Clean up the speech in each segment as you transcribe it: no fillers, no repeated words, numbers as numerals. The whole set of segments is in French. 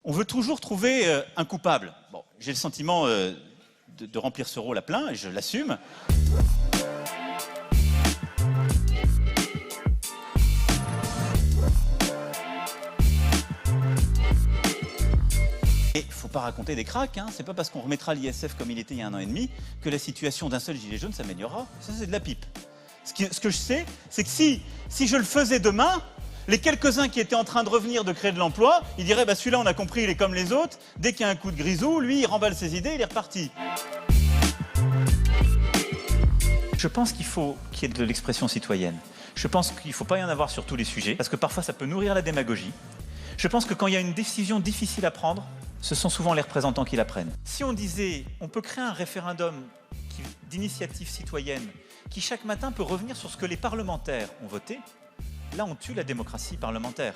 On veut toujours trouver un coupable. Bon, j'ai le sentiment de remplir ce rôle à plein et je l'assume. Et faut pas raconter des cracks, hein. C'est pas parce qu'on remettra l'ISF comme il était il y a 1 an et demi que la situation d'un seul gilet jaune s'améliorera. Ça, c'est de la pipe. Ce que je sais, c'est que si je le faisais demain, les quelques-uns qui étaient en train de revenir de créer de l'emploi, ils diraient bah, celui-là on a compris, il est comme les autres, dès qu'il y a un coup de grisou, lui il remballe ses idées, il est reparti. Je pense qu'il faut qu'il y ait de l'expression citoyenne. Je pense qu'il ne faut pas y en avoir sur tous les sujets, parce que parfois ça peut nourrir la démagogie. Je pense que quand il y a une décision difficile à prendre, ce sont souvent les représentants qui la prennent. Si on disait on peut créer un référendum d'initiative citoyenne qui chaque matin peut revenir sur ce que les parlementaires ont voté, là on tue la démocratie parlementaire.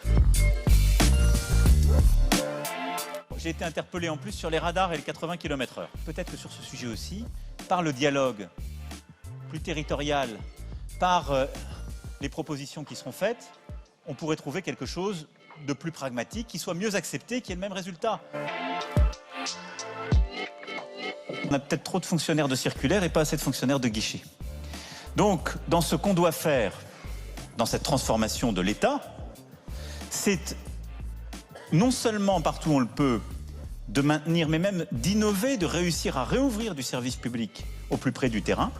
J'ai été interpellé en plus sur les radars et les 80 km/h. Peut-être que sur ce sujet aussi, par le dialogue plus territorial, par les propositions qui seront faites, on pourrait trouver quelque chose de plus pragmatique, qui soit mieux accepté, qui ait le même résultat. On a peut-être trop de fonctionnaires de circulaire et pas assez de fonctionnaires de guichet. Donc, dans ce qu'on doit faire, dans cette transformation de l'État, c'est non seulement partout où on le peut, de maintenir, mais même d'innover, de réussir à réouvrir du service public au plus près du terrain,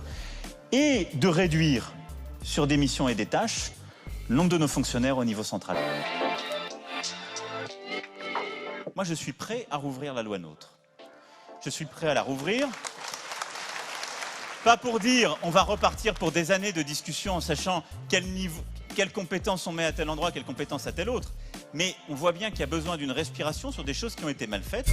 et de réduire sur des missions et des tâches le nombre de nos fonctionnaires au niveau central. Moi, je suis prêt à rouvrir la loi NOTRe. Je suis prêt à la rouvrir. Pas pour dire on va repartir pour des années de discussion en sachant quelles compétences on met à tel endroit, quelles compétences à tel autre. Mais on voit bien qu'il y a besoin d'une respiration sur des choses qui ont été mal faites.